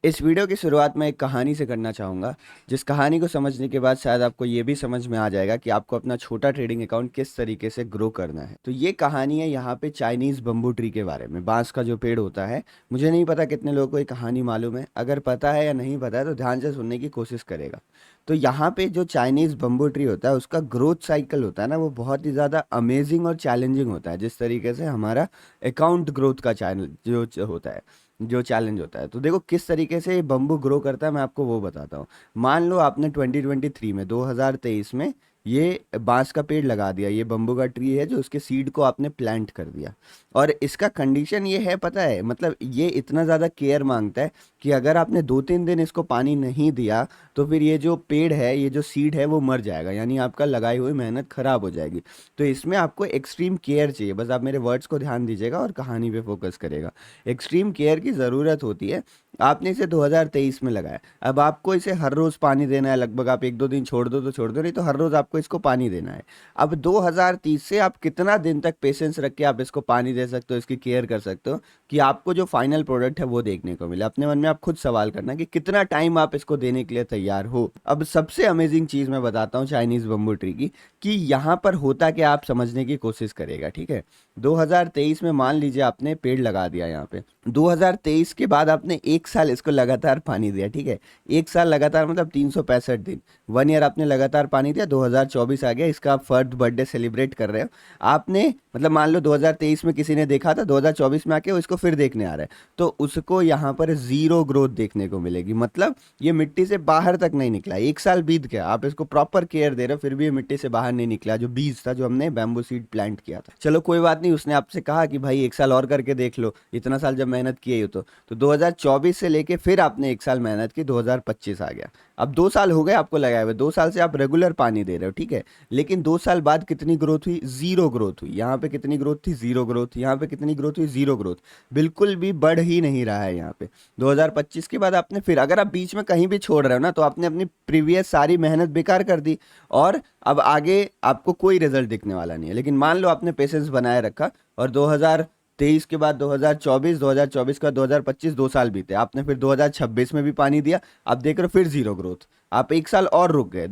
इस वीडियो की शुरुआत मैं एक कहानी से करना चाहूँगा, जिस कहानी को समझने के बाद शायद आपको ये भी समझ में आ जाएगा कि आपको अपना छोटा ट्रेडिंग अकाउंट किस तरीके से ग्रो करना है। तो ये कहानी है यहाँ पे चाइनीज़ बम्बू ट्री के बारे में, बाँस का जो पेड़ होता है। मुझे नहीं पता कितने लोगों को ये कहानी मालूम है, अगर पता है या नहीं पता है तो ध्यान से सुनने की कोशिश करेगा। तो यहाँ पे जो चाइनीज़ बम्बू ट्री होता है उसका ग्रोथ साइकिल होता है ना, वो बहुत ही ज़्यादा अमेजिंग और चैलेंजिंग होता है, जिस तरीके से हमारा अकाउंट ग्रोथ का चैनल जो होता है, जो चैलेंज होता है। तो देखो किस तरीके से ये बम्बू ग्रो करता है, मैं आपको वो बताता हूँ। मान लो आपने 2023 में 2023 में ये बांस का पेड़ लगा दिया, ये बम्बू का ट्री है जो उसके सीड को आपने प्लांट कर दिया। और इसका कंडीशन ये है, पता है, मतलब ये इतना ज़्यादा केयर मांगता है कि अगर आपने 2-3 दिन इसको पानी नहीं दिया तो फिर ये जो पेड़ है, ये जो सीड है वो मर जाएगा, यानी आपका लगाई हुई मेहनत खराब हो जाएगी। तो इसमें आपको एक्सट्रीम केयर चाहिए। बस आप मेरे वर्ड्स को ध्यान दीजिएगा और कहानी पे फोकस करेगा। एक्सट्रीम केयर की ज़रूरत होती है। आपने इसे 2023 में लगाया, अब आपको इसे हर रोज़ पानी देना है। लगभग आप 1-2 दिन छोड़ दो तो छोड़ दो, नहीं तो हर रोज़ आपको इसको पानी देना है। अब 2030 से आप कितना दिन तक पेशेंस रख के आप इसको पानी दे सकते हो, इसकी केयर कर सकते हो कि आपको जो फाइनल प्रोडक्ट है वो देखने को मिले। अपने मन में आप खुद सवाल करना कि कितना टाइम आप इसको देने के लिए तैयार हो। अब सबसे अमेजिंग चीज़ मैं बताता हूँ चाइनीज़ बम्बू ट्री की, कि यहाँ पर होता क्या आप समझने की कोशिश करेगा, ठीक है। 2023 में मान लीजिए आपने पेड़ लगा दिया यहाँ पे। 2023 के बाद आपने एक साल इसको लगातार पानी दिया, ठीक है। एक साल लगातार मतलब 365 दिन, 1 ईयर आपने लगातार पानी दिया। 2024 आ गया, इसका आप फर्स्ट बर्थडे सेलिब्रेट कर रहे हो आपने। मतलब मान लो 2023 में किसी ने देखा था, 2024 में आके वो इसको फिर देखने आ रहा है, तो उसको यहाँ पर जीरो ग्रोथ देखने को मिलेगी। मतलब ये मिट्टी से बाहर तक नहीं निकला, एक साल बीत गया, आप इसको प्रॉपर केयर दे रहे हो फिर भी ये मिट्टी से बाहर नहीं निकला, जो बीज था, जो हमने बैम्बू सीड प्लांट किया था। चलो कोई बात नहीं, उसने आपसे कहा कि भाई एक साल और करके देख लो, इतना साल जब मेहनत की है तो 2024 से लेके फिर आपने एक साल मेहनत की, 2025 आ गया। अब 2 साल हो गए आपको लगाए हुए, 2 साल से आप रेगुलर पानी दे रहे हो, ठीक है। लेकिन 2 साल बाद कितनी ग्रोथ हुई? जीरो ग्रोथ हुई। यहाँ पे कितनी ग्रोथ थी? Zero growth. यहाँ पे कितनी ग्रोथ हुई? Zero growth. बिल्कुल भी बढ़ ही नहीं रहा है यहाँ पे। 2025 के बाद आपने फिर, अगर आप बीच में कहीं भी छोड़ रहे हो ना, तो आपने अपनी प्रीवियस सारी मेहनत बेकार कर दी और अब आगे आपको कोई रिजल्ट दिखने वाला नहीं है। लेकिन मान लो आपने पेशेंस बनाए रखा और 2023 के बाद 2024, 2024 का 2025, 2 साल बीते, आपने फिर 2026 में भी पानी दिया। आप देख रहे हो फिर जीरो ग्रोथ। आप एक साल और रुक गए,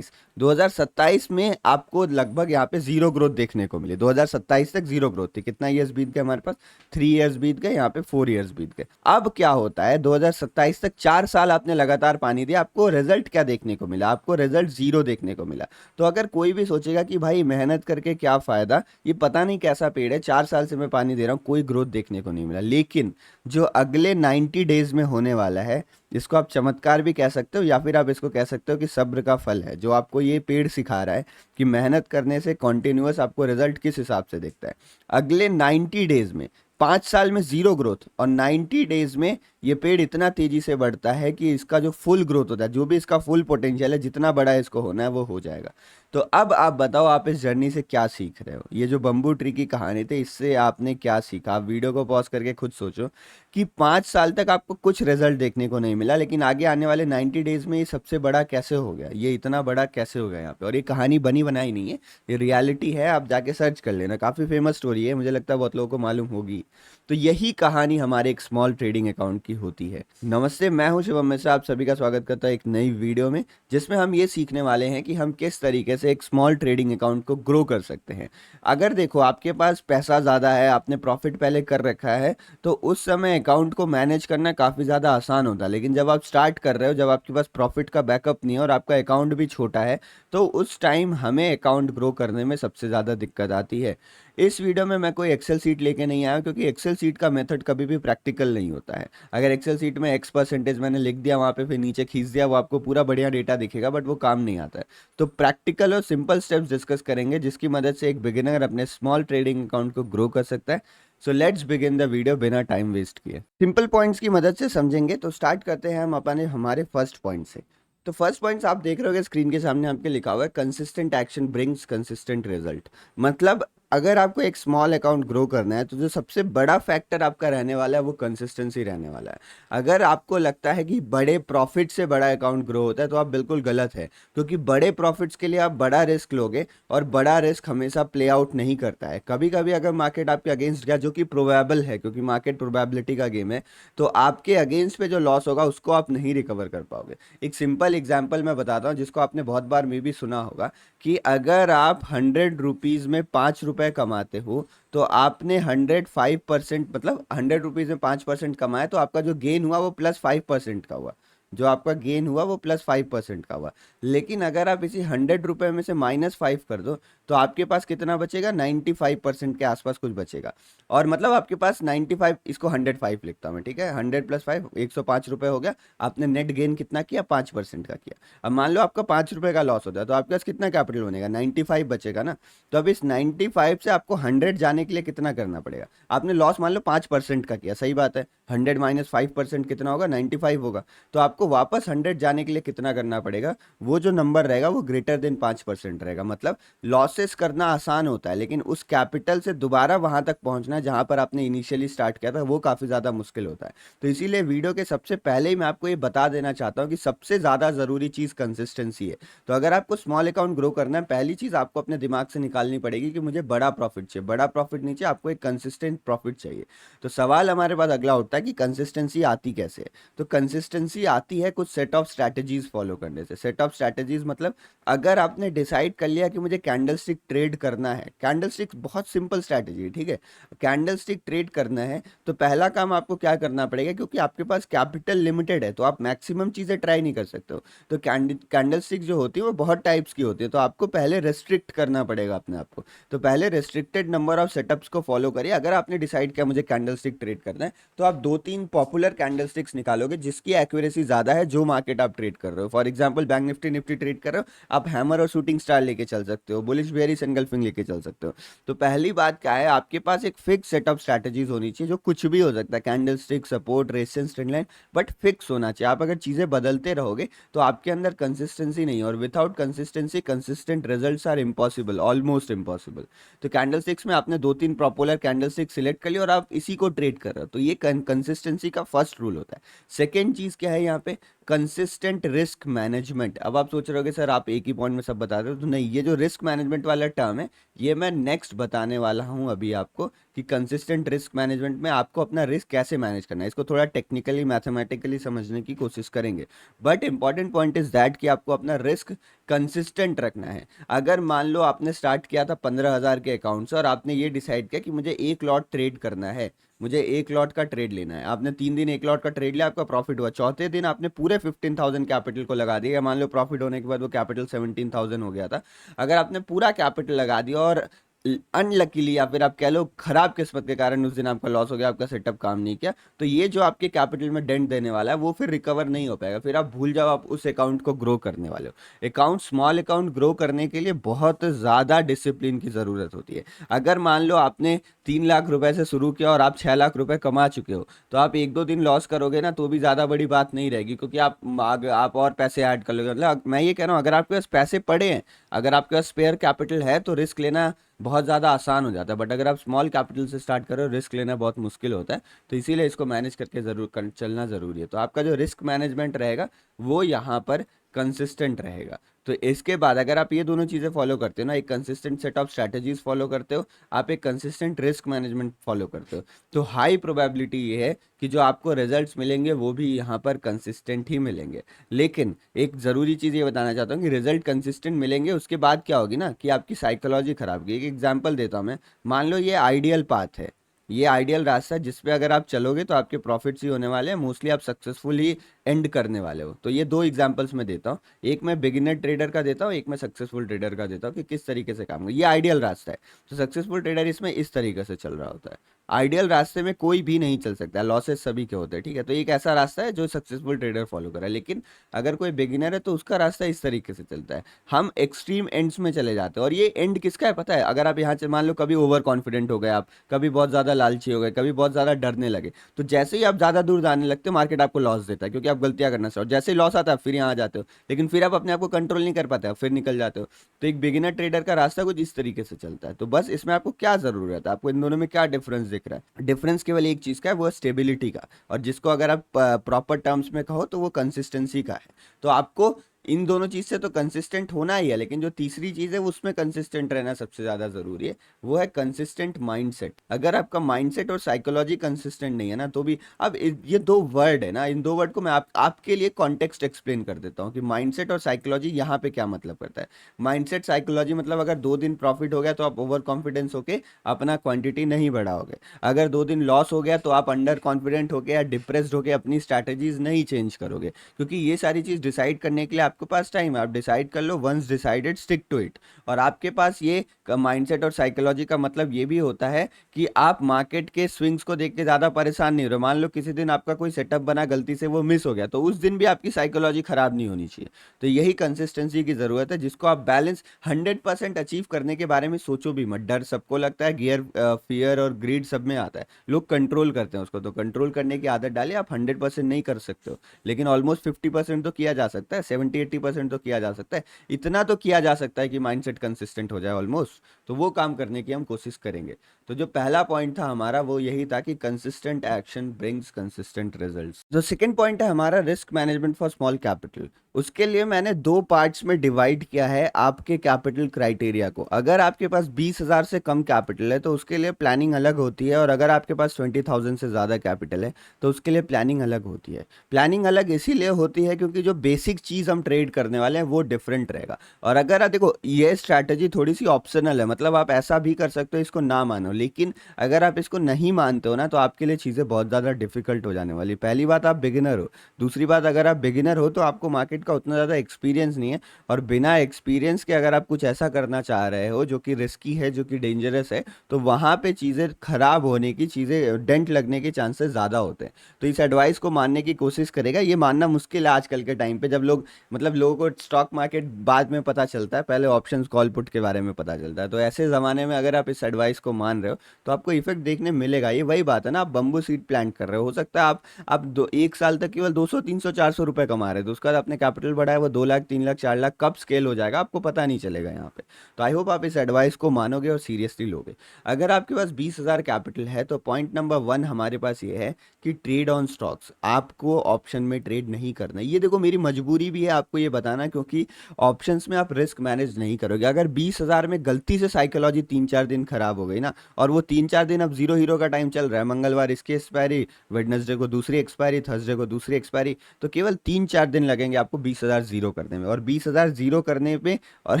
2027 में आपको लगभग यहाँ पे जीरो ग्रोथ देखने को मिली। 2027 तक जीरो ग्रोथ थी। कितना ईयर्स बीत गए हमारे पास? 3 ईयर्स बीत गए, यहाँ पे 4 ईयर्स बीत गए। अब क्या होता है, 2027 तक 4 साल आपने लगातार पानी दिया, आपको रिजल्ट क्या देखने को मिला? आपको रिजल्ट जीरो देखने को मिला। तो अगर कोई भी सोचेगा कि भाई मेहनत करके क्या फायदा, ये पता नहीं कैसा पेड़ है, 4 साल से मैं पानी दे रहा हूँ, कोई ग्रोथ देखने को नहीं मिला। लेकिन जो अगले 90 डेज में होने वाला है, इसको आप चमत्कार भी कह सकते हो या फिर आप इसको कह सकते हो कि सब्र का फल है, जो आपको ये पेड़ सिखा रहा है कि मेहनत करने से कॉन्टिन्यूअस आपको रिजल्ट किस हिसाब से दिखता है। अगले 90 डेज में, 5 साल में जीरो ग्रोथ, और 90 डेज में ये पेड़ इतना तेजी से बढ़ता है कि इसका जो फुल ग्रोथ होता है, जो भी इसका फुल पोटेंशियल है, जितना बड़ा इसको होना है वो हो जाएगा। तो अब आप बताओ, आप इस जर्नी से क्या सीख रहे हो? ये जो बम्बू ट्री की कहानी थी, इससे आपने क्या सीखा? आप वीडियो को पॉज करके खुद सोचो कि 5 साल तक आपको कुछ रिजल्ट देखने को नहीं मिला, लेकिन आगे आने वाले 90 डेज में ये सबसे बड़ा कैसे हो गया, ये इतना बड़ा कैसे हो गया यहाँ पे। और ये कहानी बनी बनाई नहीं है, ये रियलिटी है, आप जाके सर्च कर लेना, काफ़ी फेमस स्टोरी है, मुझे लगता है बहुत लोगों को मालूम होगी। तो यही कहानी हमारे एक स्मॉल ट्रेडिंग अकाउंट की होती है। नमस्ते, मैं हूं शिवम मिश्रा, आप सभी का स्वागत करता हूं एक नई वीडियो में, जिसमें हम ये सीखने वाले हैं कि हम किस तरीके से एक स्मॉल ट्रेडिंग अकाउंट को ग्रो कर सकते हैं। अगर देखो आपके पास पैसा ज़्यादा है, आपने प्रॉफिट पहले कर रखा है, तो उस समय अकाउंट को मैनेज करना काफ़ी ज़्यादा आसान होता है। लेकिन जब आप स्टार्ट कर रहे हो, जब आपके पास प्रॉफिट का बैकअप नहीं है और आपका अकाउंट भी छोटा है, तो उस टाइम हमें अकाउंट ग्रो करने में सबसे ज़्यादा दिक्कत आती है। इस वीडियो में मैं कोई एक्सेल सीट लेके नहीं आया, क्योंकि एक्सेल सीट का मेथड कभी भी प्रैक्टिकल नहीं होता है। अगर एक्सेल सीट में x% मैंने लिख दिया, वहाँ पे फिर नीचे खींच दिया, वो आपको पूरा बढ़िया डेटा दिखेगा, बट वो काम नहीं आता है। तो प्रैक्टिकल और सिंपल स्टेप्स डिस्कस करेंगे, जिसकी मदद से एक बिगिनर अपने स्मॉल ट्रेडिंग अकाउंट को ग्रो कर सकता है। So let's begin the video बिना टाइम वेस्ट किए। सिंपल पॉइंट्स की मदद से समझेंगे। तो स्टार्ट करते हैं हम अपने हमारे फर्स्ट पॉइंट से। तो फर्स्ट पॉइंट्स आप देख रहे होगे स्क्रीन के सामने आपके लिखा हुआ है, consistent action brings consistent result. मतलब अगर आपको एक स्मॉल अकाउंट ग्रो करना है तो जो सबसे बड़ा फैक्टर आपका रहने वाला है वो कंसिस्टेंसी रहने वाला है। अगर आपको लगता है कि बड़े प्रॉफिट से बड़ा अकाउंट ग्रो होता है तो आप बिल्कुल गलत है, क्योंकि बड़े प्रॉफिट्स के लिए आप बड़ा रिस्क लोगे और बड़ा रिस्क हमेशा प्ले आउट नहीं करता है। कभी कभी अगर मार्केट आपके अगेंस्ट गया, जो कि प्रोबेबल है क्योंकि मार्केट प्रोबेबिलिटी का गेम है, तो आपके अगेंस्ट पे जो लॉस होगा उसको आप नहीं रिकवर कर पाओगे। एक सिंपल एग्जाम्पल मैं बताता हूँ जिसको आपने बहुत बार मे भी सुना होगा, कि अगर आप 100 रुपीज़ में 5 रुपए कमाते हो तो आपने 105%, मतलब 100 रुपीज़ में 5% कमाया तो आपका जो गेन हुआ वो +5% का हुआ। जो आपका गेन हुआ वो +5% का हुआ। लेकिन अगर आप इसी 100 रुपए में से -5 कर दो तो आपके पास कितना बचेगा, 95% के आसपास कुछ बचेगा। और मतलब आपके पास 95, इसको 105 लिखता हूँ मैं, ठीक है, 100 + 5 105 रुपए हो गया। आपने नेट गेन कितना किया, 5% का किया। अब मान लो आपका 5 रुपए का लॉस होता है तो आपके पास कितना कैपिटल बनेगा, 95 बचेगा ना। तो अब इस 95 से आपको 100 जाने के लिए कितना करना पड़ेगा। आपने लॉस मान लो 5% का किया, सही बात है, 100 - 5% कितना होगा, 95 होगा। तो आपको वापस 100 जाने के लिए कितना करना पड़ेगा, वो जो नंबर रहेगा वो >5% रहेगा। मतलब लॉसेस करना आसान होता है, लेकिन उस कैपिटल से दोबारा वहां तक पहुंचना जहां पर आपने इनिशियली स्टार्ट किया था वो काफी ज्यादा मुश्किल होता है। तो इसीलिए वीडियो के सबसे पहले ही मैं आपको ये बता देना चाहता हूँ कि सबसे ज्यादा जरूरी चीज कंसिस्टेंसी है। तो अगर आपको स्मॉल अकाउंट ग्रो करना है, पहली चीज आपको अपने दिमाग से निकालनी पड़ेगी कि मुझे बड़ा प्रॉफिट चाहिए। बड़ा प्रॉफिट नहीं चाहिए, आपको एक कंसिस्टेंट प्रॉफिट चाहिए। तो सवाल हमारे पास अगला उठता है कि कंसिस्टेंसी आती कैसे है। तो कंसिस्टेंसी आती है कुछ सेट ऑफ स्ट्रैटेजीज फॉलो करने से। सेट ऑफ स्ट्रैटेजीज मतलब अगर आपने डिसाइड कर लिया कि मुझे कैंडलस्टिक ट्रेड करना है, कैंडलस्टिक बहुत सिंपल स्ट्रैटेजी है, ठीक है, कैंडलस्टिक ट्रेड करना है तो पहला काम आपको क्या करना पड़ेगा, क्योंकि आपके पास कैपिटल लिमिटेड है तो आप मैक्सिमम चीजें ट्राई नहीं कर सकते हो। तो कैंडलस्टिक जो होती है वो बहुत टाइप्स की होती है, तो आपको पहले रेस्ट्रिक्ट करना पड़ेगा अपने आप को। तो पहले रेस्ट्रिक्टेड नंबर ऑफ सेटअप्स को फॉलो करिए। अगर आपने डिसाइड किया मुझे कैंडलस्टिक ट्रेड करना है तो आप 2-3 पॉपुलर कैंडलस्टिक्स निकालोगे जिसकी एक्यूरेसी ज्यादा है जो मार्केट आप ट्रेड कर रहे हो। For example bank Nifty Nifty trade कर रहे हो, आप हैमर और शूटिंग स्टार लेके चल सकते हो, बुलिश बेयरिश एंगल्फिंग लेके चल सकते हो। तो पहली बात क्या है, आपके पास एक फिक्स सेट ऑफ स्ट्रैटेजीज होनी चाहिए, जो कुछ भी हो सकता है, candlestick, support, resistance, trend line, but fix होना चाहिए। आप अगर चीजें बदलते रहोगे तो आपके अंदर कंसिस्टेंसी नहीं है, और without consistency consistent results are impossible, almost impossible. तो कैंडलस्टिक्स में आपने 2-3 पॉपुलर कैंडलस्टिक सिलेक्ट कर लिया और आप इसी को ट्रेड कर रहे हो, तो ये कंसिस्टेंसी का फर्स्ट रूल होता है। सेकेंड चीज क्या है यहाँ पे, कंसिस्टेंट रिस्क मैनेजमेंट। अब आप सोच रहे होगे सर आप एक ही पॉइंट में सब बता रहे हो, तो नहीं, ये जो रिस्क मैनेजमेंट वाला टर्म है ये मैं नेक्स्ट बताने वाला हूं अभी आपको, कि कंसिस्टेंट रिस्क मैनेजमेंट में आपको अपना रिस्क कैसे मैनेज करना है। इसको थोड़ा टेक्निकली मैथमेटिकली समझने की कोशिश करेंगे, but important point is that कि आपको अपना रिस्क कंसिस्टेंट रखना है। अगर मान लो आपने स्टार्ट किया था 15,000 के अकाउंट से और आपने ये डिसाइड किया कि मुझे एक लॉट ट्रेड करना है, मुझे एक लॉट का ट्रेड लेना है, आपने 3 दिन एक लॉट का ट्रेड लिया, आपका प्रॉफिट हुआ, चौथे दिन आपने पूरे 15,000 कैपिटल को लगा दिया, मान लो प्रॉफिट होने के बाद वो कैपिटल 17,000 हो गया था। अगर आपने पूरा कैपिटल लगा दिया और अनलकीली, या फिर आप कह लो खराब किस्मत के कारण उस दिन आपका लॉस हो गया, आपका सेटअप काम नहीं किया, तो ये जो आपके कैपिटल में डेंट देने वाला है वो फिर रिकवर नहीं हो पाएगा। फिर आप भूल जाओ आप उस अकाउंट को ग्रो करने वाले हो। अकाउंट, स्मॉल अकाउंट ग्रो करने के लिए बहुत ज़्यादा डिसिप्लिन की ज़रूरत होती है। अगर मान लो आपने 3 लाख रुपए से शुरू किया और आप 6 लाख रुपए कमा चुके हो, तो आप 1-2 दिन लॉस करोगे ना तो भी ज़्यादा बड़ी बात नहीं रहेगी, क्योंकि आप और पैसे ऐड कर लोगे। मतलब मैं ये कह रहा हूँ, अगर आपके पास पैसे पड़े हैं, अगर आपके पास स्पेयर कैपिटल है तो रिस्क लेना बहुत ज़्यादा आसान हो जाता है। बट अगर आप स्मॉल कैपिटल से स्टार्ट करो, रिस्क लेना बहुत मुश्किल होता है। तो इसीलिए इसको मैनेज करके चलना ज़रूरी है। तो आपका जो रिस्क मैनेजमेंट रहेगा वो यहाँ पर कंसिस्टेंट रहेगा। तो इसके बाद अगर आप ये दोनों चीज़ें फॉलो करते हो ना, एक consistent set of strategies follow करते हो, आप एक कंसिस्टेंट रिस्क मैनेजमेंट फॉलो करते हो, तो हाई प्रोबेबिलिटी ये है कि जो आपको रिजल्ट्स मिलेंगे वो भी यहाँ पर कंसिस्टेंट ही मिलेंगे। लेकिन एक ज़रूरी चीज़ ये बताना चाहता हूँ कि रिजल्ट कंसिस्टेंट मिलेंगे, उसके बाद क्या होगी ना कि आपकी साइकोलॉजी खराब होगी। एक एग्जांपल देता हूँ मैं, मान लो ये आइडियल पाथ है, ये आइडियल रास्ता है जिस पे अगर आप चलोगे तो आपके प्रॉफिट्स ही होने वाले हैं, मोस्टली आप सक्सेसफुल ही एंड करने वाले हो। तो ये 2 एग्जांपल्स मैं देता हूँ, एक मैं बिगिनर ट्रेडर का देता हूँ, एक मैं सक्सेसफुल ट्रेडर का देता हूँ कि किस तरीके से काम कर, ये आइडियल रास्ता है। तो सक्सेसफुल ट्रेडर इसमें इस तरीके से चल रहा होता है। आइडियल रास्ते में कोई भी नहीं चल सकता, लॉसेस सभी के होते हैं, ठीक है। तो एक ऐसा रास्ता है जो सक्सेसफुल ट्रेडर फॉलो कर रहा है, लेकिन अगर कोई बिगिनर है तो उसका रास्ता इस तरीके से चलता है। हम एक्सट्रीम एंड्स में चले जाते हैं, और ये एंड किसका है पता है? अगर आप यहाँ से मान लो कभी ओवर कॉन्फिडेंट हो गए आप, कभी बहुत ज़्यादा लालची हो गए, कभी बहुत ज़्यादा डरने लगे, तो जैसे ही आप ज़्यादा दूर जाने लगते हो मार्केट आपको लॉस देता है, क्योंकि आप गलतियाँ करना चाहिए, और जैसे ही लॉस आता है फिर यहाँ आ जाते हो, लेकिन फिर आप अपने आप को कंट्रोल नहीं कर पाते, फिर निकल जाते हो। तो एक बिगिनर ट्रेडर का रास्ता कुछ इस तरीके से चलता है। तो बस इसमें आपको क्या ज़रूरत है, आपको इन दोनों में क्या डिफरेंस दिख रहा है? डिफरेंस केवल एक चीज़ का है, वो है स्टेबिलिटी का, और जिसको अगर आप प्रॉपर टर्म्स में कहो तो वो कंसिस्टेंसी का है। तो आपको इन दोनों चीज़ से तो कंसिस्टेंट होना ही है, लेकिन जो तीसरी चीज़ है उसमें कंसिस्टेंट रहना सबसे ज़्यादा ज़रूरी है, वो है कंसिस्टेंट माइंडसेट। अगर आपका माइंडसेट और साइकोलॉजी कंसिस्टेंट नहीं है ना, तो भी अब ये दो वर्ड है ना, इन दो वर्ड को मैं आपके लिए कॉन्टेक्स्ट एक्सप्लेन कर देता हूँ कि माइंडसेट और साइकोलॉजी यहाँ पे क्या मतलब करता है। माइंडसेट साइकोलॉजी मतलब अगर 2 दिन प्रॉफिट हो गया तो आप ओवर कॉन्फिडेंस होके अपना क्वांटिटी नहीं बढ़ाओगे, अगर 2 दिन लॉस हो गया तो आप अंडर कॉन्फिडेंट होके या डिप्रेस्ड होके अपनी स्ट्रैटेजीज नहीं चेंज करोगे, क्योंकि ये सारी चीज़ डिसाइड करने के लिए आपके पास टाइम है। आप डिसाइड कर लो, once decided stick to it. और आपके पास ये माइंडसेट और साइकोलॉजी का मतलब ये भी होता है कि आप मार्केट के स्विंग्स को देख के ज़्यादा परेशान नहीं हो रहे। मान लो किसी दिन आपका कोई सेटअप बना, गलती से वो मिस हो गया, तो उस दिन भी आपकी साइकोलॉजी खराब नहीं होनी चाहिए। तो यही कंसिस्टेंसी की ज़रूरत है, जिसको आप बैलेंस 100% अचीव करने के बारे में सोचो भी मत। डर सबको लगता है, गियर फियर और ग्रीड सब में आता है, लोग कंट्रोल करते हैं उसको। तो कंट्रोल करने की आदत डालिए। आप 100% नहीं कर सकते हो, लेकिन ऑलमोस्ट 50% तो किया जा सकता है, 70-80% तो किया जा सकता है। इतना तो किया जा सकता है कि माइंडसेट कंसिस्टेंट हो जाए ऑलमोस्ट। तो वो काम करने की हम कोशिश करेंगे। तो जो पहला पॉइंट था हमारा वो यही था कि consistent action brings consistent results. जो सेकंड पॉइंट है हमारा, risk management for small capital. उसके लिए मैंने 2 पार्ट्स में डिवाइड किया है आपके कैपिटल क्राइटेरिया को। अगर आपके पास 20,000 से कम कैपिटल है तो उसके लिए प्लानिंग अलग होती है, और अगर आपके पास 20,000 से ज़्यादा कैपिटल है तो उसके लिए प्लानिंग अलग होती है। प्लानिंग अलग इसीलिए होती है क्योंकि जो बेसिक चीज़ हम ट्रेड करने वाले हैं वो डिफरेंट रहेगा। और अगर आप देखो, ये स्ट्रैटेजी थोड़ी सी ऑप्शनल है, मतलब आप ऐसा भी कर सकते हो, इसको ना मानो, लेकिन अगर आप इसको नहीं मानते हो ना तो आपके लिए चीज़ें बहुत ज़्यादा डिफिकल्ट हो जाने वाली। पहली बात, आप बिगिनर हो। दूसरी बात, अगर आप बिगिनर हो तो आपको मार्केट का उतना ज़्यादा एक्सपीरियंस नहीं है, और बिना एक्सपीरियंस के अगर आप कुछ ऐसा करना चाह रहे हो जो कि रिस्की है, जो कि डेंजरस है, तो वहाँ पे चीज़ें खराब होने की, चीज़ें डेंट लगने के चांसेस ज़्यादा होते हैं। तो इस एडवाइस को मानने की कोशिश करेगा। ये मानना मुश्किल है आजकल के टाइम पे, जब लोग, मतलब लोगों को स्टॉक मार्केट बाद में पता चलता है, पहले ऑप्शंस कॉल पुट के बारे में पता चलता है। तो ऐसे ज़माने में अगर आप इस एडवाइस को मान रहे हो तो आपको इफेक्ट देखने मिलेगा। ये वही बात है ना, आप बम्बू सीड प्लांट कर रहे हो सकता है आप 1 साल तक केवल 200, 300, 400 रुपए कमा रहे थे, उसके बाद आपने कैपिटल बढ़ाया, वो 2 लाख, 3 लाख, 4 लाख कब स्केल हो जाएगा आपको पता नहीं चलेगा यहाँ पे। तो आई होप आप इस एडवाइस को मानोगे और सीरियसली लोगे। अगर आपके पास 20,000 कैपिटल है तो पॉइंट नंबर 1 हमारे पास ये है कि ट्रेड ऑन स्टॉक्स। आपको ऑप्शन में ट्रेड नहीं करना। ये देखो, मेरी मजबूरी भी है आपको ये बताना, क्योंकि ऑप्शंस में आप रिस्क मैनेज नहीं करोगे। अगर 20,000 में गलती से साइकोलॉजी 3-4 दिन खराब हो गई ना, और वो 3-4 दिन अब जीरो हीरो का टाइम चल रहा है, मंगलवार इसकी एक्सपायरी, वेडनेसडे को दूसरी एक्सपायरी, थर्सडे को दूसरी एक्सपायरी, तो केवल 3-4 दिन लगेंगे आपको 20,000 जीरो करने में। और 20,000 जीरो करने पे, और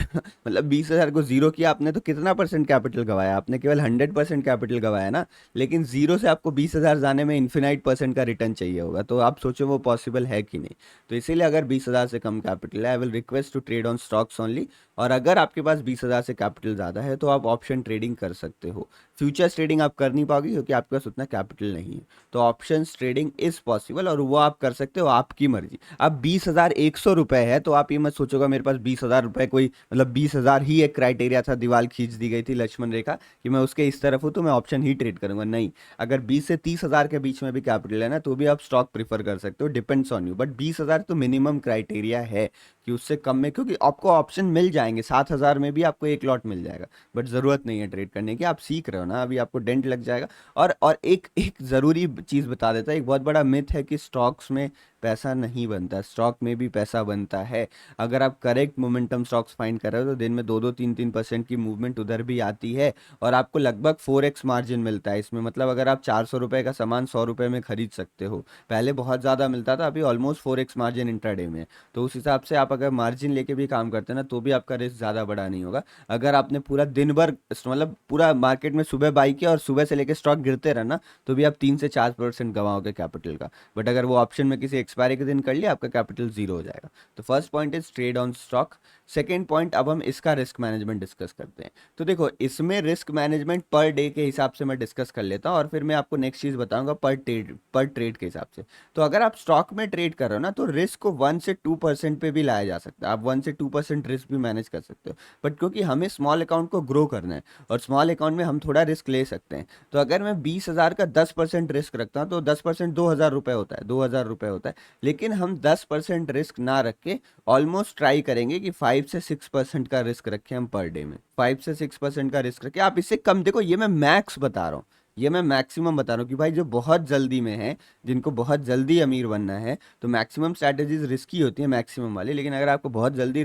मतलब 20,000 को जीरो किया आपने तो कितना परसेंट कैपिटल गवाया? आपने केवल 100% कैपिटल गवाया ना, लेकिन जीरो से आपको 20,000 जाने में इन्फिनाइट परसेंट का रिटर्न चाहिए होगा। तो आप सोचो वो पॉसिबल है कि नहीं। तो इसीलिए अगर 20,000 से कम कैपिटल है, I will request to trade on stocks only. और अगर आपके पास 20,000 से कैपिटल ज़्यादा है तो आप ऑप्शन ट्रेडिंग कर सकते हो। फ्यूचर्स ट्रेडिंग आप कर नहीं पाओगे क्योंकि आपके पास उतना कैपिटल नहीं है। तो ऑप्शंस ट्रेडिंग इज पॉसिबल, और वो आप कर सकते हो, आपकी मर्जी। अब 20,100 रुपए है तो आप ये मत सोचोगा मेरे पास 20,000 रुपए, कोई मतलब 20,000 ही एक क्राइटेरिया था, दीवार खींच दी गई थी लक्ष्मण रेखा कि मैं उसके इस तरफ हूँ तो मैं ऑप्शन ही ट्रेड करूंगा। नहीं, अगर 20 से 30,000 के बीच में भी कैपिटल है ना तो भी आप स्टॉक प्रीफर कर सकते हो, डिपेंड्स ऑन यू। बट 20,000 तो मिनिमम क्राइटेरिया है कि उससे कम में, क्योंकि आपको ऑप्शन मिल जाएंगे 7,000 में भी आपको एक लॉट मिल जाएगा, बट ज़रूरत नहीं है ट्रेड करने की। आप सीख रहे हो ना, अभी आपको डेंट लग जाएगा। और एक एक ज़रूरी चीज़ बता देता है, एक बहुत बड़ा मिथ है कि स्टॉक्स में पैसा नहीं बनता। स्टॉक में भी पैसा बनता है। अगर आप करेक्ट मोमेंटम स्टॉक्स फाइंड कर रहे हो तो दिन में 2-3% की मूवमेंट उधर भी आती है, और आपको लगभग 4x मार्जिन मिलता है इसमें। मतलब अगर आप 400 रुपये का सामान 100 रुपये में खरीद सकते हो, पहले बहुत ज़्यादा मिलता था, अभी ऑलमोस्ट 4x मार्जिन इंट्राडे में है। तो उस हिसाब से आप अगर मार्जिन लेके भी काम करते हैं ना तो भी आपका रिस्क ज़्यादा बड़ा नहीं होगा। अगर आपने पूरा दिन भर, मतलब पूरा मार्केट में सुबह बाई किया और सुबह से लेकर स्टॉक गिरते रहा ना, तो भी आप 3 से 4% गंवाओगे कैपिटल का। बट अगर वो ऑप्शन में किसी एक्सपायरी के दिन कर लिया, आपका कैपिटल जीरो हो जाएगा। तो first point is trade on stock. Second point, अब हम इसका रिस्क मैनेजमेंट डिस्कस करते हैं। तो देखो इसमें रिस्क मैनेजमेंट पर डे के हिसाब से मैं डिस्कस कर लेता हूँ और फिर मैं आपको नेक्स्ट चीज़ बताऊंगा पर ट्रेड के हिसाब से। तो अगर आप स्टॉक में ट्रेड कर रहे हो ना, तो रिस्क को 1 से 2% पे भी लाया जा सकता है, आप 1 से 2% रिस्क भी मैनेज कर सकते हो। बट क्योंकि हमें स्मॉल अकाउंट को ग्रो करना है और स्मॉल अकाउंट में हम थोड़ा रिस्क ले सकते हैं, तो अगर मैं 20,000 का 10% रिस्क रखता हूँ तो 10% 2,000 रुपये होता है, 2,000 रुपये होता है। लेकिन हम 10% रिस्क ना रख के ऑलमोस्ट ट्राई करेंगे कि 5 से 6% का रिस्क रखें हम पर डे में, 5 से 6% का रिस्क रखें। आप इससे कम, देखो ये मैं मैक्स बता रहा हूँ, ये मैं मैक्सिमम बता रहा हूँ कि भाई जो बहुत जल्दी में है, जिनको बहुत जल्दी अमीर बनना है, तो मैक्सिमम स्ट्रैटेजीज रिस्की होती है मैक्सिमम वाली। लेकिन अगर आपको बहुत जल्दी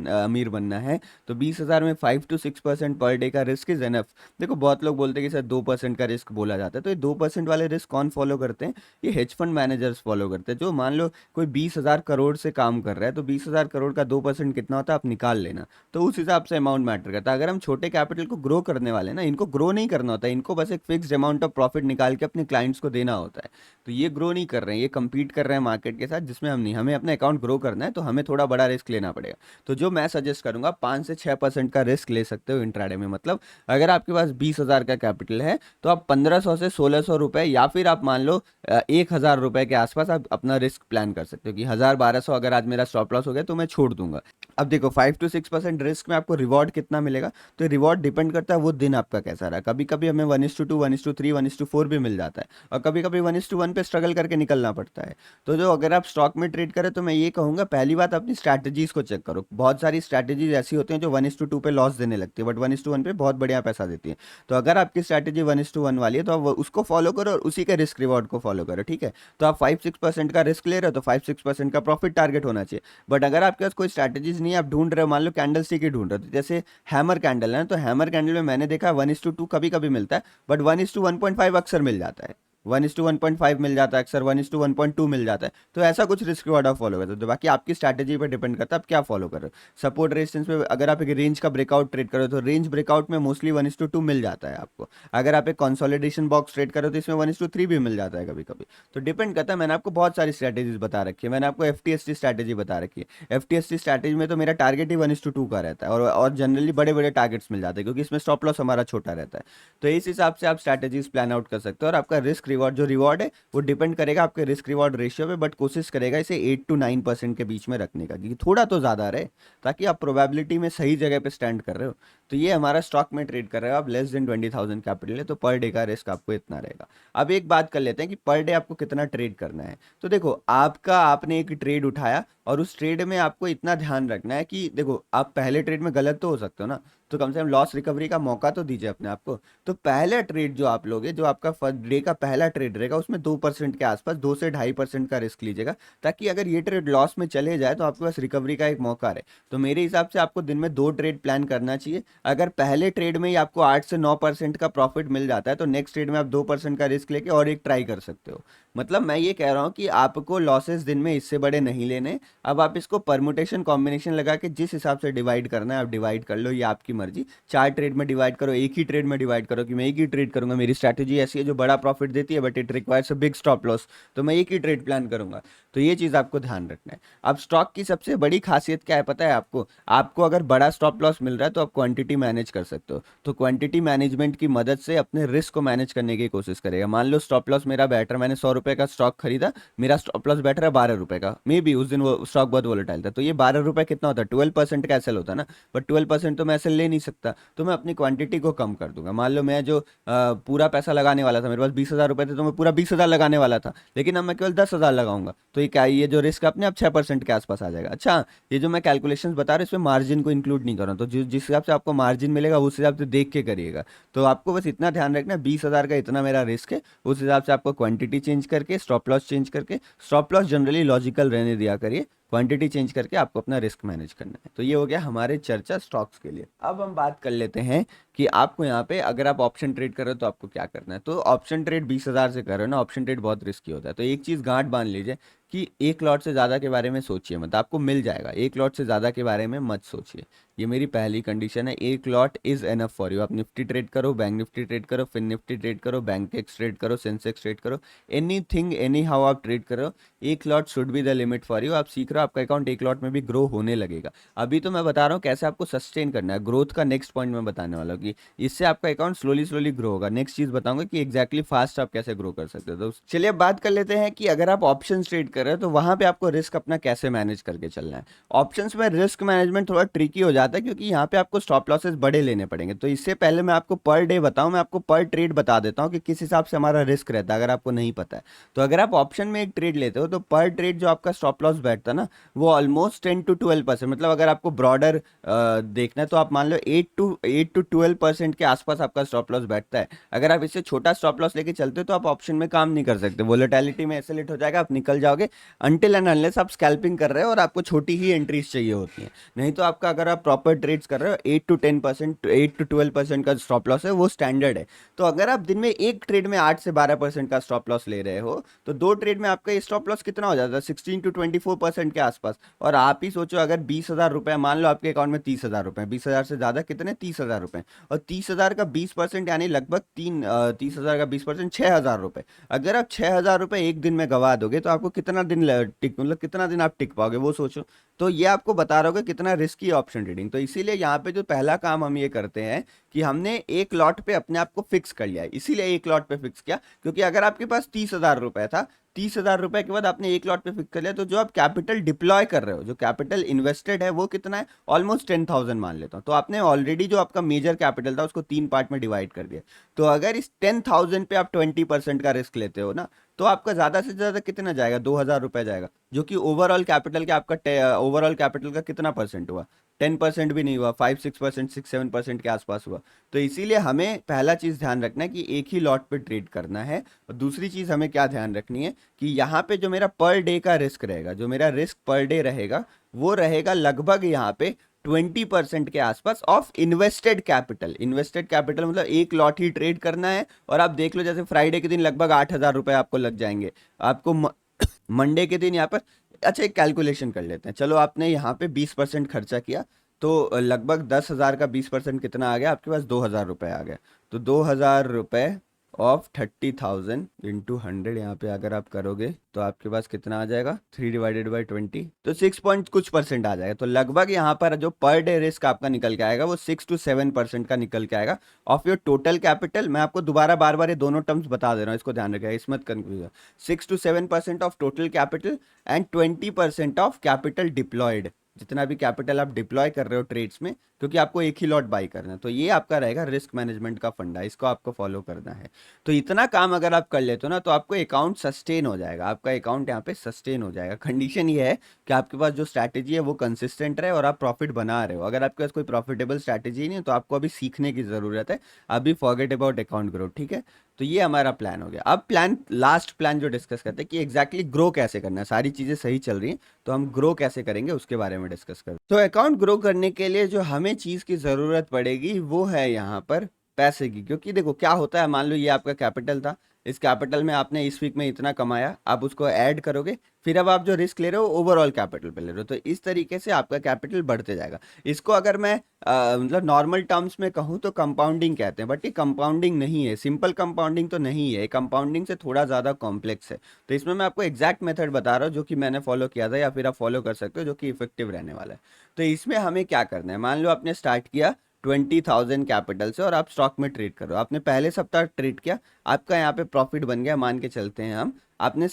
अमीर बनना है तो 20,000 में 5 to 6% पर डे का रिस्क इज एनफ। देखो बहुत लोग बोलते हैं कि सर 2% का रिस्क बोला जाता है, तो ये 2% वाले रिस्क कौन फॉलो करते हैं? ये हेज फंड मैनेजर्स फॉलो करते हैं। जो मान लो कोई 20,000 करोड़ से काम कर रहा है, तो 20,000 करोड़ का 2% कितना होता है आप निकाल लेना, तो उस हिसाब से अमाउंट मैटर करता है। अगर हम छोटे कैपिटल को ग्रो करने वाले हैं ना, इनको ग्रो नहीं करना होता है, इनको बस एक फिक्स अमाउंट ऑफ प्रॉफिट निकाल के अपने क्लाइंट्स को देना होता है। तो ये ग्रो नहीं कर रहे हैं, ये compete कर रहे हैं मार्केट के साथ, जिसमें हम नहीं, हमें अपना अकाउंट ग्रो करना है तो हमें थोड़ा बड़ा रिस्क लेना पड़ेगा। तो जो मैं सजेस्ट करूंगा, 5 से 6% का रिस्क ले सकते हो इंट्राडे में। मतलब अगर आपके पास 20,000 का कैपिटल है तो आप 1,500 से 1,600 रुपए, या फिर आप मान लो 1,000 रुपए के आसपास आप अपना रिस्क प्लान कर सकते हो कि 1,000 1,200 अगर आज मेरा स्टॉप लॉस हो गया तो मैं छोड़ दूंगा। अब देखो 5 to 6% रिस्क में आपको रिवॉर्ड कितना मिलेगा, तो रिवॉर्ड डिपेंड करता है वो दिन आपका कैसा रहा। कभी कभी हमें 1:2 1:3 1:4 भी मिल जाता है, और कभी कभी 1:1 पे स्ट्रगल करके निकलना पड़ता है। तो जो अगर आप स्टॉक में ट्रेड करें तो मैं ये कहूँगा, पहली बात अपनी स्ट्रैटेजीज को चेक करो। बहुत सारी स्ट्रैटेजीज ऐसी होती हैं जो 1:2 पे लॉस देने लगती है, बट 1:1 पे बहुत बढ़िया पैसा देती है। तो अगर आपकी स्ट्रैटेजी 1:1 वाली है तो आप उसको फॉलो करो और उसी के रिस्क रिवॉर्ड को फॉलो करो, ठीक है। तो आप 5-6% का रिस्क ले रहे हो तो 5-6% का प्रॉफिट टारगेट होना चाहिए। बट अगर आपके पास कोई स्ट्रैटेजीज नहीं है, आप ढूंढ रहे हो, मान लो कैंडल स्टिक ही ढूंढ रहे हो, तो जैसे हैमर कैंडल है, तो हैमर कैंडल में मैंने देखा 1:2 कभी कभी मिलता है, बट 1:1.5 अक्सर मिल जाता है, 1:1.5 मिल जाता है अक्सर, 1:1.2 मिल जाता है। तो ऐसा कुछ रिस्क रिवॉर्ड आप फॉलो करते हो। तो बाकी आपकी स्ट्रैटेजी पे डिपेंड करता है आप क्या फॉलो कर रहे हो। सपोर्ट रेजिस्टेंस पे अगर आप एक रेंज का ब्रेकआउट ट्रेड करो तो रेंज ब्रेकआउट में मोस्टली 1:2 मिल जाता है आपको। अगर आप एक कंसोलिडेशन बॉक्स ट्रेड करो तो इसमें 1:3 भी मिल जाता है कभी कभी। तो डिपेंड करता है। मैंने आपको बहुत सारी स्ट्रैटेजीज बता रखी है, मैंने आपको FTST स्ट्रैटेजी बता रखी है। FTST स्ट्रैटेजी में तो मेरा टारगेट ही 1:2 का रहता है, और जनरली बड़े बड़े टारगेट्स मिल जाते हैं क्योंकि इसमें स्टॉप लॉस हमारा छोटा रहता है। तो इस हिसाब से आप स्ट्रैटेजीज प्लान आउट कर सकते हो। और आपका रिस्क रिवॉर्ड, जो रिवॉर्ड है वो डिपेंड करेगा आपके रिस्क रिवॉर्ड रेशियो पे, बट कोशिश करेगा इसे 8 to 9% के बीच में रखने का, क्योंकि थोड़ा तो ज़्यादा रहे, ताकि आप प्रोबेबिलिटी में सही जगह पे स्टैंड कर रहे हो। तो ये हमारा स्टॉक में ट्रेड कर रहे हो आप, लेस देन 20,000 कैपिटल है, तो पर डे का रिस्क आपको इतना रहेगा। अब एक बात कर लेते हैं कि पर डे आपको कितना ट्रेड करना है। तो देखो आपने एक ट्रेड उठाया और उस ट्रेड में आपको इतना ध्यान रखना है कि देखो आप पहले ट्रेड में गलत तो हो सकते हो ना, तो कम से कम लॉस रिकवरी का मौका तो दीजिए अपने आप को। तो पहला ट्रेड जो आप लोगे, जो आपका फर्स्ट डे का पहला ट्रेड रहेगा, उसमें 2% के आसपास, 2 से 2.5% का रिस्क लीजिएगा, ताकि अगर ये ट्रेड लॉस में चले जाए तो आपके पास रिकवरी का एक मौका रहे। तो मेरे हिसाब से आपको दिन में 2 ट्रेड प्लान करना चाहिए। अगर पहले ट्रेड में ही आपको 8 से 9% का प्रॉफिट मिल जाता है तो नेक्स्ट ट्रेड में आप 2% का रिस्क लेके और एक ट्राई कर सकते हो। मतलब मैं ये कह रहा हूँ कि आपको लॉसेस दिन में इससे बड़े नहीं लेने। अब आप इसको परमुटेशन कॉम्बिनेशन लगा के जिस हिसाब से डिवाइड करना है आप डिवाइड कर लो, ये आपकी मर्जी। 4 ट्रेड में डिवाइड करो, एक ही ट्रेड में डिवाइड करो कि मैं एक ही ट्रेड करूंगा, मेरी स्ट्रैटेजी ऐसी है जो बड़ा प्रॉफिट देती है but it requires a big stop loss, तो मैं एक ही ट्रेड प्लान करूंगा। तो ये चीज़ आपको ध्यान रखना है। अब स्टॉक की सबसे बड़ी खासियत क्या है पता है आपको? आपको अगर बड़ा स्टॉप लॉस मिल रहा है तो आप क्वांटिटी मैनेज कर सकते हो। तो क्वांटिटी मैनेजमेंट की मदद से अपने रिस्क को मैनेज करने की कोशिश करेगा। मान लो स्टॉप लॉस मेरा बैटर, मैंने 100 रुपये का स्टॉक खरीदा, मेरा स्टॉप लॉस बैटर है 12 रुपये का, मे बी उस दिन वो स्टॉक बहुत वोलेटाइल था, तो ये 12 रुपये कितना होता है? 12% का एसएल होता है ना, बट 12% तो मैं एसएल ले नहीं सकता, तो मैं अपनी क्वांटिटी को कम कर दूंगा। मान लो मैं जो पूरा पैसा लगाने वाला था, मेरे पास 20,000 रुपये थे, तो मैं पूरा 20,000 लगाने वाला था, लेकिन अब मैं केवल 10,000 लगाऊंगा। तो ये क्या, ये जो रिस्क अपने आप 6% के आसपास आ जाएगा। अच्छा, ये जो मैं कैलकुलेशंस बता रहा हूँ इसमें मार्जिन को इंक्लूड नहीं कर रहा हूँ, तो जिस हिसाब से आपको मार्जिन मिलेगा उस हिसाब से देख के करिएगा। तो आपको बस इतना ध्यान रखना है 20,000 का इतना मेरा रिस्क है, उस हिसाब से आपको क्वांटिटी चेंज करके, स्टॉप लॉस चेंज करके, स्टॉप लॉस जनरली लॉजिकल रहने दिया करिए, क्वांटिटी चेंज करके आपको अपना रिस्क मैनेज करना है। तो ये हो गया हमारे चर्चा स्टॉक्स के लिए। अब हम बात कर लेते हैं कि आपको यहाँ पे अगर आप ऑप्शन ट्रेड कर रहे हो तो आपको क्या करना है। तो ऑप्शन ट्रेड 20,000 से कर रहे हो ना, ऑप्शन ट्रेड बहुत रिस्की होता है। तो एक चीज़ गांठ बांध लीजिए कि एक लॉट से ज़्यादा के बारे में सोचिए मत, आपको मिल जाएगा। एक लॉट से ज़्यादा के बारे में मत सोचिए, ये मेरी पहली कंडीशन है। एक lot is enough for you. आप निफ्टी ट्रेड करो, बैंक निफ्टी ट्रेड करो, फिन निफ्टी ट्रेड करो, बैंक एक्स ट्रेड करो, सेंसेक्स ट्रेड करो, एनीथिंग एनी हाउ आप ट्रेड करो, एक lot should be the limit for you. आप सीख रहे हो, आपका अकाउंट एक लॉट में भी ग्रो होने लगेगा। अभी तो मैं बता रहा हूँ कैसे आपको सस्टेन करना है। ग्रोथ का नेक्स्ट पॉइंट मैं बताने वाला हूँ कि इससे आपका अकाउंट स्लोली स्लोली ग्रो होगा। नेक्स्ट चीज़ बताऊंगा कि एग्जैक्टली फास्ट आप कैसे ग्रो कर सकते हो। तो चलिए अब बात कर लेते हैं कि अगर आप ऑप्शन ट्रेड कर रहे हो तो वहां पे आपको रिस्क अपना कैसे मैनेज करके चलना है। ऑप्शंस में रिस्क मैनेजमेंट थोड़ा ट्रिकी हो जाता है क्योंकि यहाँ पे आपको स्टॉप लॉसेस बड़े लेने पड़ेंगे। तो इससे पहले मैं आपको पर डे बताऊं, मैं आपको पर ट्रेड बता देता हूँ कि किस हिसाब से हमारा रिस्क रहता है, अगर आपको नहीं पता है। तो अगर आप ऑप्शन में एक ट्रेड लेते हो तो पर ट्रेड जो आपका स्टॉप लॉस बैठता है ना, वो ऑलमोस्ट 10 to 12%, मतलब अगर आपको ब्रॉडर देखना है तो आप मान लो 8 to 12% के आसपास आपका स्टॉप लॉस बैठता है। अगर आप इससे छोटा स्टॉप लॉस लेके चलते हो तो आप ऑप्शन में काम नहीं कर सकते, वोलेटिलिटी में एसेलेट हो जाएगा, आप निकल जाओगे अनटिल एंड अनलेस आप स्कैल्पिंग कर रहे हो और आपको छोटी ही एंट्रीज चाहिए होती हैं। नहीं तो आपका अगर आप प्रॉपर ट्रेड्स कर रहे हो 8 to 10%, 8 to 12% का स्टॉप लॉस है, वो स्टैंडर्ड है। तो अगर आप दिन में एक ट्रेड में 8 से 12% का स्टॉप लॉस ले रहे हो तो दो ट्रेड में आपका ये स्टॉप लॉस कितना हो जाता है, 16 to 24% के आसपास। और आप ही सोचो अगर 20,000 रुपए, मान लो आपके अकाउंट में 30,000 रुपए, 20,000 से ज्यादा कितने, 30,000 रुपए, और 30,000 का 20% यानी लगभग 30,000 का 20% 6,000 रुपए। अगर आप 6,000 रुपए एक दिन में गवा दोगे तो आपको कितना दिन टिक, मतलब कितना दिन आप टिक पाओगे वो सोचो। तो ये आपको बता रहा होगा कितना रिस्की है ऑप्शन ट्रेडिंग। तो इसीलिए यहाँ पे जो पहला काम हम ये करते हैं कि हमने एक लॉट पे अपने आप को फिक्स कर लिया है। इसीलिए एक लॉट पे फिक्स किया क्योंकि अगर आपके पास 30,000 रुपए था, 30,000 रुपए के बाद आपने एक लॉट पे फिक्स कर लिया, तो जो आप कैपिटल डिप्लॉय कर रहे हो, जो कैपिटल इन्वेस्टेड है वो कितना है, ऑलमोस्ट 10,000 मान लेता हूँ। तो आपने ऑलरेडी जो आपका मेजर कैपिटल था उसको 3 पार्ट में डिवाइड कर दिया। तो अगर इस 10,000 पे आप 20% का रिस्क लेते हो ना, तो आपका ज्यादा से ज्यादा कितना जाएगा, 2,000 रुपए जाएगा, जो कि ओवरऑल कैपिटल के आपका ओवरऑल कैपिटल का कितना परसेंट हुआ, 10% भी नहीं हुआ, 5-6%, 6-7% के आसपास हुआ। तो इसीलिए हमें पहला चीज ध्यान रखना है कि एक ही लॉट पे ट्रेड करना है। और दूसरी चीज हमें क्या ध्यान रखनी है कि यहाँ पे जो मेरा पर डे का रिस्क रहेगा, जो मेरा रिस्क पर डे रहेगा, वो रहेगा लगभग यहाँ पे 20% के आसपास of invested capital. Invested capital मतलब एक लॉट ही ट्रेड करना है। और आप देख लो जैसे फ्राइडे के दिन लगभग 8,000 रुपए आपको लग जाएंगे, आपको मंडे के दिन यहाँ पर। अच्छा एक कैलकुलेशन कर लेते हैं, चलो आपने यहाँ पे 20% खर्चा किया तो लगभग 10,000 का 20% कितना आ गया आपके पास, 2,000 रुपए आ गया। तो 2,000 रुपए ऑफ 30,000 इंटू 100 यहाँ पे अगर आप करोगे तो आपके पास कितना आ जाएगा, 3/20, तो 6 कुछ% आ जाएगा। तो लगभग यहाँ पर जो पर डे रिस्क आपका निकल के आएगा वो 6 to 7% का निकल के आएगा ऑफ योर टोटल कैपिटल। मैं आपको दोबारा बार बार ये दोनों टर्म्स बता दे रहा हूँ, इसको ध्यान रखिएगा, इसमें confusion. 6 to 7% of total capital and 20% of capital deployed, जितना भी कैपिटल आप डिप्लॉय कर रहे हो ट्रेड्स में, क्योंकि आपको एक ही लॉट बाई करना है। तो ये आपका रहेगा रिस्क मैनेजमेंट का फंडा, इसको आपको फॉलो करना है। तो इतना काम अगर आप कर लेते हो ना तो आपको अकाउंट सस्टेन हो जाएगा, आपका अकाउंट यहाँ पे सस्टेन हो जाएगा। कंडीशन ये है कि आपके पास जो स्ट्रैटेजी है वो कंसिस्टेंट रहे और आप प्रॉफिट बना रहे हो। अगर आपके पास कोई प्रॉफिटेबल स्ट्रैटेजी नहीं है तो आपको अभी सीखने की जरूरत है, अभी फॉरगेट अबाउट अकाउंट ग्रोथ, ठीक है। तो ये हमारा प्लान हो गया। अब प्लान, लास्ट प्लान जो डिस्कस करते हैं कि एग्जैक्टली ग्रो कैसे करना है। सारी चीजें सही चल रही हैं तो हम ग्रो कैसे करेंगे उसके बारे में डिस्कस करते हैं। तो अकाउंट ग्रो करने के लिए जो हमें चीज की जरूरत पड़ेगी वो है यहाँ पर पैसे की। क्योंकि देखो क्या होता है, मान लो ये आपका कैपिटल था, इस कैपिटल में आपने इस वीक में इतना कमाया, आप उसको ऐड करोगे, फिर अब आप जो रिस्क ले रहे हो ओवरऑल कैपिटल पे ले रहे हो, तो इस तरीके से आपका कैपिटल बढ़ते जाएगा। इसको अगर मैं मतलब नॉर्मल टर्म्स में कहूँ तो कंपाउंडिंग कहते हैं, बट ये कंपाउंडिंग नहीं है, सिंपल कंपाउंडिंग तो नहीं है, कंपाउंडिंग से थोड़ा ज़्यादा कॉम्प्लेक्स है। तो इसमें मैं आपको एग्जैक्ट मेथड बता रहा हूँ जो कि मैंने फॉलो किया था या फिर आप फॉलो कर सकते हो, जो कि इफेक्टिव रहने वाला है। तो इसमें हमें क्या करना है, मान लो आपने स्टार्ट किया 20,000 कैपिटल से और आप स्टॉक में ट्रेड करो, आपने पहले सप्ताह ट्रेड किया, आपका यहाँ पे प्रॉफिट बन गया, मान के चलते हैं हम, आपने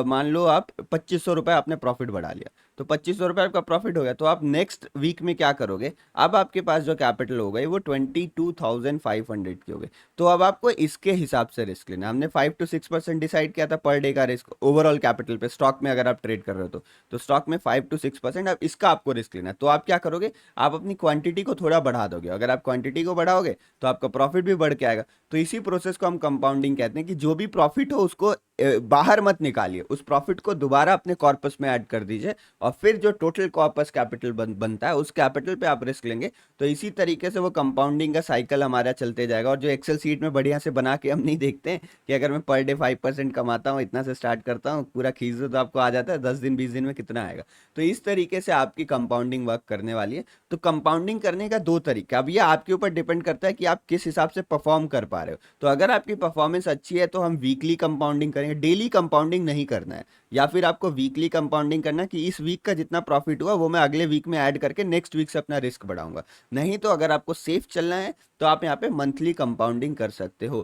मान लो आप 2,500 रुपये आपने प्रॉफिट बढ़ा लिया, तो 2,500 रुपये आपका प्रॉफिट हो गया। तो आप नेक्स्ट वीक में क्या करोगे, अब आपके पास जो कैपिटल हो गई वो 22,500 की हो गई। तो अब आपको इसके हिसाब से रिस्क लेना है। हमने 5 to 6% डिसाइड किया था पर डे का रिस्क ओवरऑल कैपिटल पे, स्टॉक में अगर आप ट्रेड कर रहे हो तो स्टॉक में 5 to 6% अब इसका आपको रिस्क लेना है। तो आप क्या करोगे, आप अपनी क्वांटिटी को थोड़ा बढ़ा दोगे। अगर आप क्वांटिटी को बढ़ाओगे तो आपका प्रॉफिट भी बढ़ के आएगा। तो इसी प्रोसेस को हम कंपाउंडिंग कहते हैं कि जो भी प्रॉफिट हो उसको बाहर मत निकालिए, उस प्रॉफिट को दोबारा अपने कॉर्पस में ऐड कर दीजिए और फिर जो टोटल कॉर्पस कैपिटल बनता है उस कैपिटल पे आप रिस्क लेंगे। तो इसी तरीके से वो कंपाउंडिंग का साइकिल हमारा चलते जाएगा। और जो एक्सेल सीट में बढ़िया से बना के हम नहीं देखते हैं कि अगर मैं पर डे 5% कमाता हूँ, इतना से स्टार्ट करता हूँ, पूरा खींच दो तो आपको आ जाता है 10 दिन 20 दिन में कितना आएगा। तो इस तरीके से आपकी कंपाउंडिंग वर्क करने वाली है। तो कंपाउंडिंग करने का दो तरीका, अब ये आपके ऊपर डिपेंड करता है कि आप किस हिसाब से परफॉर्म कर पा रहे हो। तो अगर आपकी परफॉर्मेंस अच्छी है तो हम वीकली कंपाउंडिंग करेंगे, डेली कंपाउंडिंग नहीं करना है। या फिर आपको वीकली कंपाउंडिंग करना है कि इस वीक का जितना प्रॉफिट हुआ वो मैं अगले वीक में ऐड करके नेक्स्ट वीक से अपना रिस्क बढ़ाऊंगा। नहीं तो अगर आपको सेफ चलना है तो आप यहाँ पे मंथली कंपाउंडिंग कर सकते हो।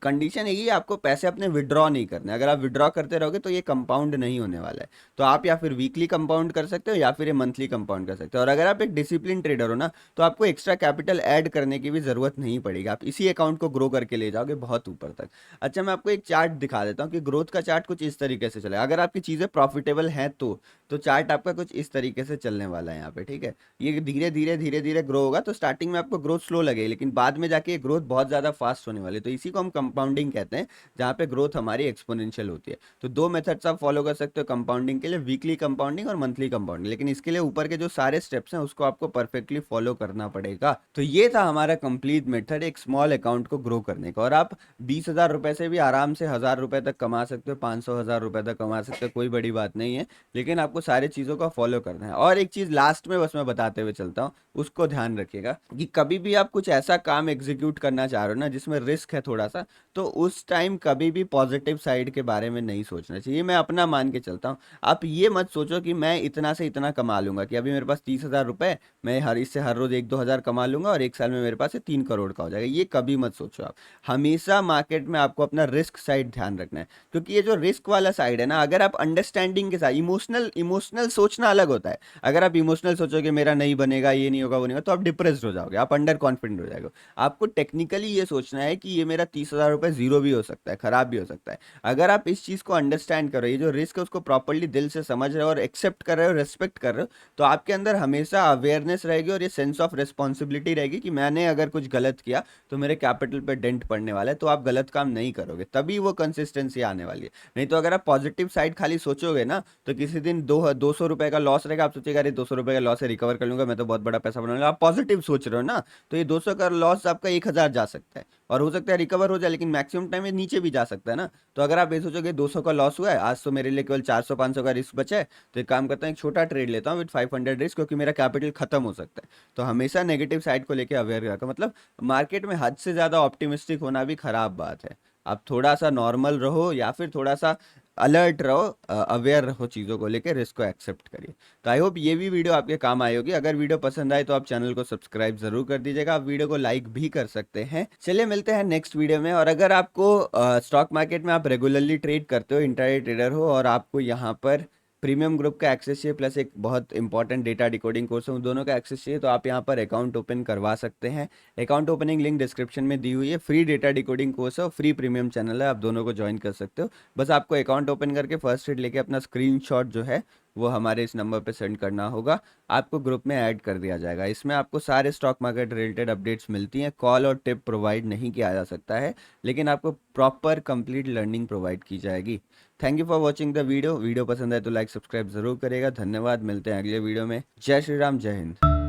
कंडीशन यही है, आपको पैसे अपने विड्रॉ नहीं करने। अगर आप विड्रॉ करते रहोगे तो ये कंपाउंड नहीं होने वाला है। तो आप या फिर वीकली कंपाउंड कर सकते हो या फिर ये मंथली कंपाउंड कर सकते हो। और अगर आप एक डिसिप्लिन ट्रेडर हो ना, तो आपको एक्स्ट्रा कैपिटल ऐड करने की भी जरूरत नहीं पड़ेगी। आप इसी अकाउंट को ग्रो करके ले जाओगे बहुत ऊपर तक। अच्छा, मैं आपको एक चार्ट दिखा देता हूँ कि ग्रोथ का चार्ट कुछ इस तरीके से चलेगा। अगर आपकी चीज़ें प्रॉफिटेबल हैं तो चार्ट आपका कुछ इस तरीके से चलने वाला है यहाँ पे, ठीक है। ये धीरे धीरे धीरे धीरे ग्रो होगा। तो स्टार्टिंग में आपको ग्रोथ स्लो लगेगी, लेकिन बाद में जाके ग्रोथ बहुत ज़्यादा फास्ट होने वाली है। तो इसी को हम कंपाउंडिंग कहते हैं, जहाँ पे ग्रोथ हमारी एक्सपोनेंशियल होती है। तो दो मेथड्स आप फॉलो कर सकते हो कंपाउंडिंग के लिए, वीकली कंपाउंडिंग और मंथली कंपाउंडिंग। लेकिन इसके लिए ऊपर के जो सारे स्टेप्स हैं उसको आपको परफेक्टली फॉलो करना पड़ेगा। तो ये था हमारा कंप्लीट मेथड एक स्मॉल अकाउंट को ग्रो करने का। और आप 20,000 रुपए से भी आराम से 1,000 रुपए तक कमा सकते हो, 500 1,000 रुपए तक कमा सकते हो, कोई बड़ी बात नहीं है। लेकिन आपको सारी चीज़ों का फॉलो करना है। और एक चीज़ लास्ट में बस मैं बताते हुए चलता हूँ, उसको ध्यान रखिएगा कि कभी भी आप कुछ ऐसा काम एग्जीक्यूट करना चाह रहे हो ना जिसमें रिस्क है थोड़ा सा, तो उस टाइम कभी भी पॉजिटिव साइड के बारे में नहीं सोचना चाहिए। मैं अपना मान के चलता हूँ। आप ये मत सोचो कि मैं इतना से इतना कमा लूंगा, कि अभी मेरे पास 30,000 रुपए, मैं इससे हर रोज 1-2 हज़ार कमा लूंगा और एक साल में मेरे पास 3 करोड़ का हो जाएगा। ये कभी मत सोचो आप। हमेशा मार्केट में आपको अपना रिस्क साइड ध्यान रखना है। क्योंकि ये जो रिस्क वाला साइड है ना, अगर आप अंडरस्टैंडिंग के साथ, इमोशनल इमोशनल सोचना अलग होता है। अगर आप इमोशनल सोचोगे मेरा नहीं बनेगा, ये नहीं होगा, वो नहीं होगा, तो आप डिप्रेस्ड हो जाओगे, आप अंडर कॉन्फिडेंट हो जाएगा। आपको टेक्निकली ये सोचना है कि ये मेरा 30,000 रुपये जीरो भी हो सकता है, खराब भी हो सकता है। अगर आप इस चीज़ को अंडरस्टैंड करो, ये जो रिस्क है उसको प्रॉपरली दिल से समझ रहे हो और एक्सेप्ट कर रहे हो, रेस्पेक्ट कर रहे हो, तो आपके अंदर हमेशा अवेयरनेस रहेगी और ये सेंस ऑफ रिस्पॉन्सिबिलिटी रहेगी कि मैंने अगर कुछ गलत किया तो मेरे कैपिटल पे डेंट पड़ने वाला है। तो आप गलत काम नहीं करोगे, तभी वो कंसिस्टेंसी आने वाली है। नहीं तो अगर आप पॉजिटिव साइड खाली सोचोगे ना, तो किसी दिन 200 रुपए का लॉस रहेगा, आप सोचेगा अरे 200 रुपए का लॉस है, रिकवर कर लूंगा, मैं तो बहुत बड़ा पैसा बना लूंगा। आप पॉजिटिव सोच रहे हो ना, तो ये 200 का लॉस आपका 1,000 जा सकता है और हो सकता है रिकवर हो जाए, लेकिन मैक्सिमम टाइम में नीचे भी जा सकता है ना। तो अगर आप ये सोचोगे 200 का लॉस हुआ है आज, तो मेरे लिए केवल 400-500 का रिस्क बचा है, तो एक काम करता हूँ, एक छोटा ट्रेड लेता हूँ विद 500 रिस्क, क्योंकि मेरा कैपिटल खत्म हो सकता है। तो हमेशा नेगेटिव साइड को लेकर अवेयर रखो। मतलब मार्केट में हद से ज़्यादा ऑप्टिमिस्टिक होना भी खराब बात है। आप थोड़ा सा नॉर्मल रहो या फिर थोड़ा सा अलर्ट रहो, अवेयर रहो चीज़ों को लेकर, रिस्क को एक्सेप्ट करिए। तो आई होप ये भी वीडियो आपके काम आई होगी। अगर वीडियो पसंद आए तो आप चैनल को सब्सक्राइब जरूर कर दीजिएगा। आप वीडियो को लाइक भी कर सकते हैं। चलिए मिलते हैं नेक्स्ट वीडियो में। और अगर आपको स्टॉक मार्केट में आप रेगुलरली ट्रेड करते हो, इंट्राडे ट्रेडर हो, और आपको यहाँ पर प्रीमियम ग्रुप का एक्सेस चाहिए प्लस एक बहुत इंपॉर्टेंट डेटा डिकोडिंग कोर्स है, उन दोनों का एक्सेस चाहिए, तो आप यहाँ पर अकाउंट ओपन करवा सकते हैं। अकाउंट ओपनिंग लिंक डिस्क्रिप्शन में दी हुई है। फ्री डेटा डिकोडिंग कोर्स है और फ्री प्रीमियम चैनल है, आप दोनों को ज्वाइन कर सकते हो। बस आपको अकाउंट ओपन करके फर्स्ट एड लेके अपना स्क्रीनशॉट जो है वो हमारे इस नंबर पे सेंड करना होगा, आपको ग्रुप में ऐड कर दिया जाएगा। इसमें आपको सारे स्टॉक मार्केट रिलेटेड अपडेट्स मिलती हैं। कॉल और टिप प्रोवाइड नहीं किया जा सकता है, लेकिन आपको प्रॉपर कंप्लीट लर्निंग प्रोवाइड की जाएगी। Thank you for watching the video. Video पसंद आए तो लाइक सब्सक्राइब जरूर करेगा। धन्यवाद, मिलते हैं अगले वीडियो में। जय श्री राम, जय हिंद।